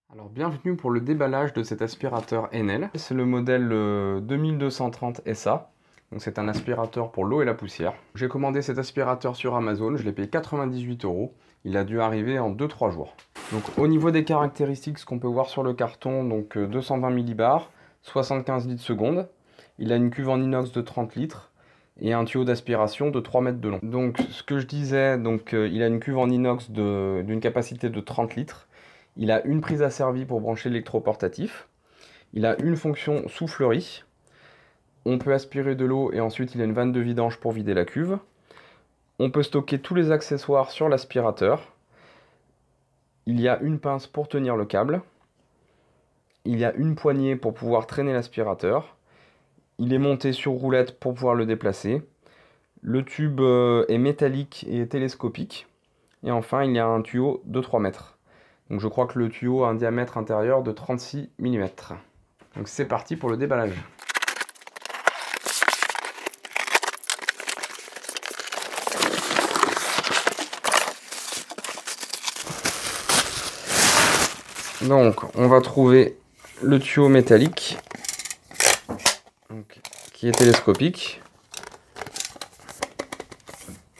Alors bienvenue pour le déballage de cet aspirateur Enel. C'est le modèle 2230 SA. Donc c'est un aspirateur pour l'eau et la poussière. J'ai commandé cet aspirateur sur Amazon, je l'ai payé 98 €. Il a dû arriver en 2-3 jours. Donc au niveau des caractéristiques, ce qu'on peut voir sur le carton, donc 220 millibars, 75 litres seconde. Il a une cuve en inox de 30 litres et un tuyau d'aspiration de 3 mètres de long. Donc ce que je disais, il a une cuve en inox d'une capacité de 30 litres. Il a une prise asservie pour brancher l'électroportatif. Il a une fonction soufflerie. On peut aspirer de l'eau et ensuite il a une vanne de vidange pour vider la cuve. On peut stocker tous les accessoires sur l'aspirateur. Il y a une pince pour tenir le câble. Il y a une poignée pour pouvoir traîner l'aspirateur. Il est monté sur roulette pour pouvoir le déplacer. Le tube est métallique et télescopique. Et enfin, il y a un tuyau de 3 mètres. Donc je crois que le tuyau a un diamètre intérieur de 36 mm. Donc c'est parti pour le déballage. Donc on va trouver le tuyau métallique qui est télescopique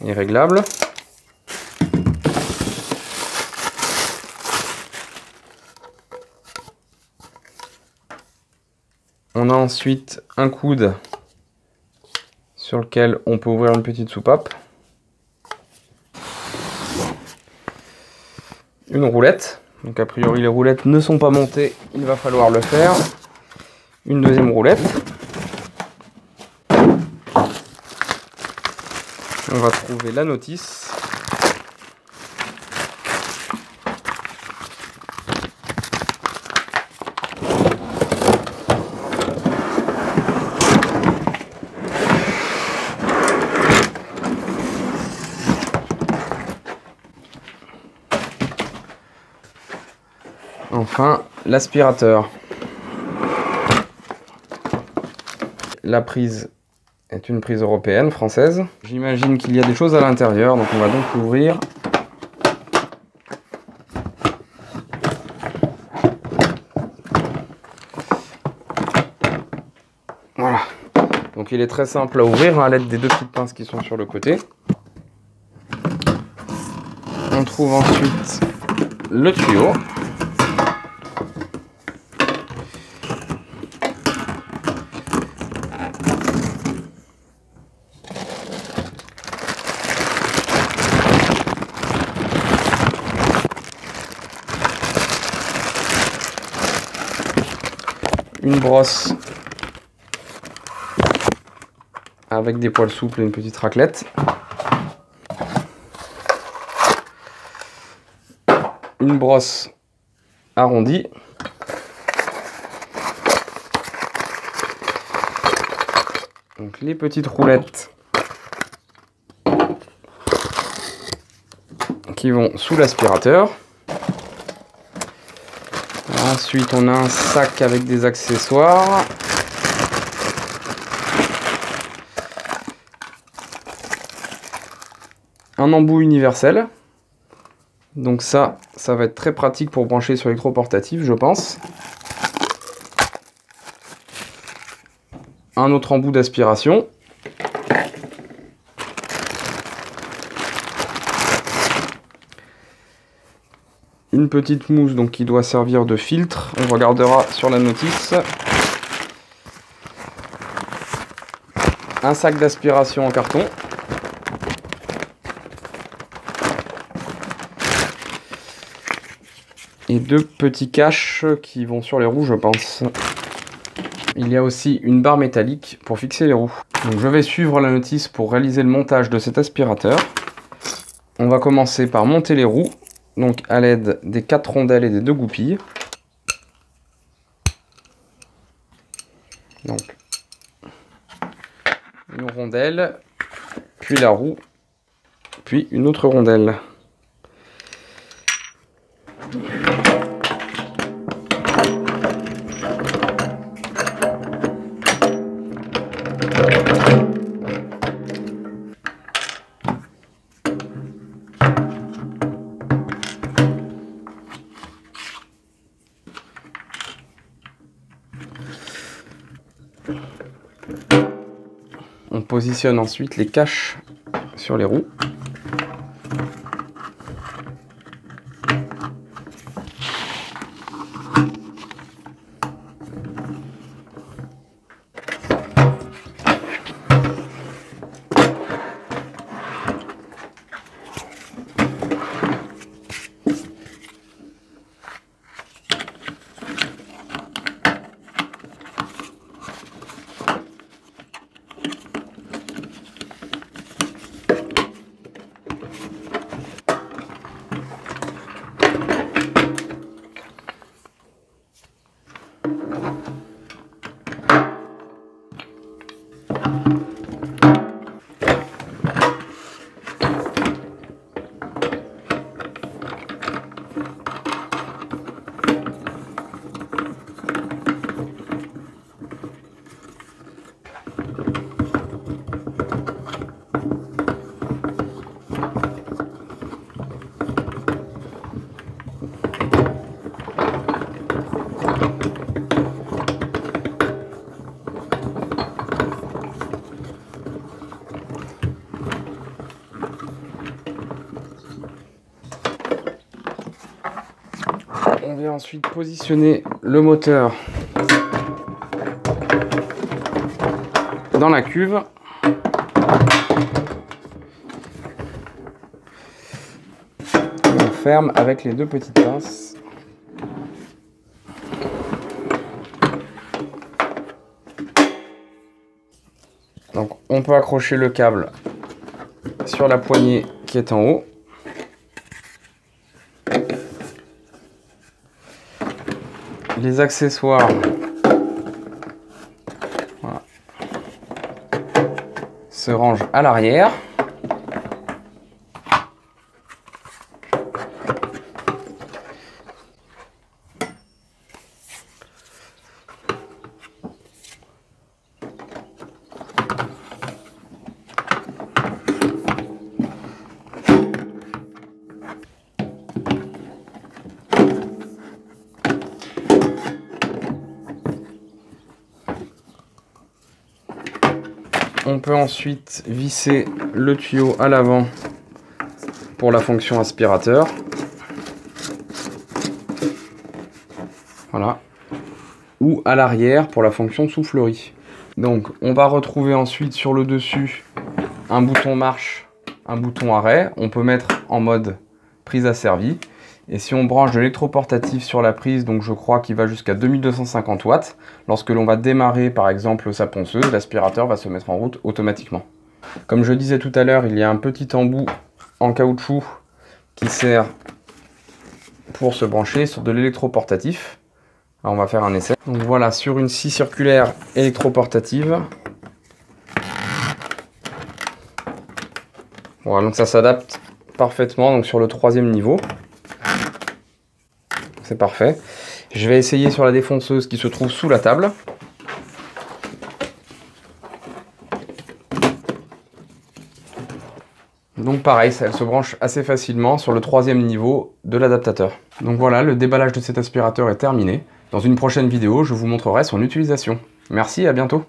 et réglable. On a ensuite un coude sur lequel on peut ouvrir une petite soupape. Une roulette. Donc a priori les roulettes ne sont pas montées, il va falloir le faire. Une deuxième roulette. On va trouver la notice. Enfin, l'aspirateur. La prise est une prise européenne, française. J'imagine qu'il y a des choses à l'intérieur, donc on va donc l'ouvrir. Voilà. Donc il est très simple à ouvrir à l'aide des deux petites pinces qui sont sur le côté. On trouve ensuite le tuyau. Une brosse avec des poils souples et une petite raclette. Une brosse arrondie. Donc les petites roulettes qui vont sous l'aspirateur. Ensuite, on a un sac avec des accessoires. Un embout universel. Donc ça va être très pratique pour brancher sur l'électroportatif, je pense. Un autre embout d'aspiration. Une petite mousse donc qui doit servir de filtre, on regardera sur la notice. Un sac d'aspiration en carton. Et deux petits caches qui vont sur les roues, je pense. Il y a aussi une barre métallique pour fixer les roues. Donc je vais suivre la notice pour réaliser le montage de cet aspirateur. On va commencer par monter les roues. Donc à l'aide des 4 rondelles et des 2 goupilles. Donc une rondelle, puis la roue, puis une autre rondelle. positionne ensuite les caches sur les roues. On vient ensuite positionner le moteur dans la cuve. On ferme avec les deux petites pinces. Donc on peut accrocher le câble sur la poignée qui est en haut. Les accessoires voilà, se rangent à l'arrière. On peut ensuite visser le tuyau à l'avant pour la fonction aspirateur. Voilà. Ou à l'arrière pour la fonction soufflerie. Donc on va retrouver ensuite sur le dessus un bouton marche, un bouton arrêt. On peut mettre en mode prise asservie. Et si on branche de l'électroportatif sur la prise, donc je crois qu'il va jusqu'à 2250 watts, lorsque l'on va démarrer par exemple sa ponceuse, l'aspirateur va se mettre en route automatiquement. Comme je disais tout à l'heure, il y a un petit embout en caoutchouc qui sert pour se brancher sur de l'électroportatif. On va faire un essai. Donc voilà, sur une scie circulaire électroportative. Voilà, donc ça s'adapte parfaitement donc sur le 3e niveau. C'est parfait. Je vais essayer sur la défonceuse qui se trouve sous la table. Donc pareil, elle se branche assez facilement sur le 3e niveau de l'adaptateur. Donc voilà, le déballage de cet aspirateur est terminé. Dans une prochaine vidéo, je vous montrerai son utilisation. Merci, à bientôt.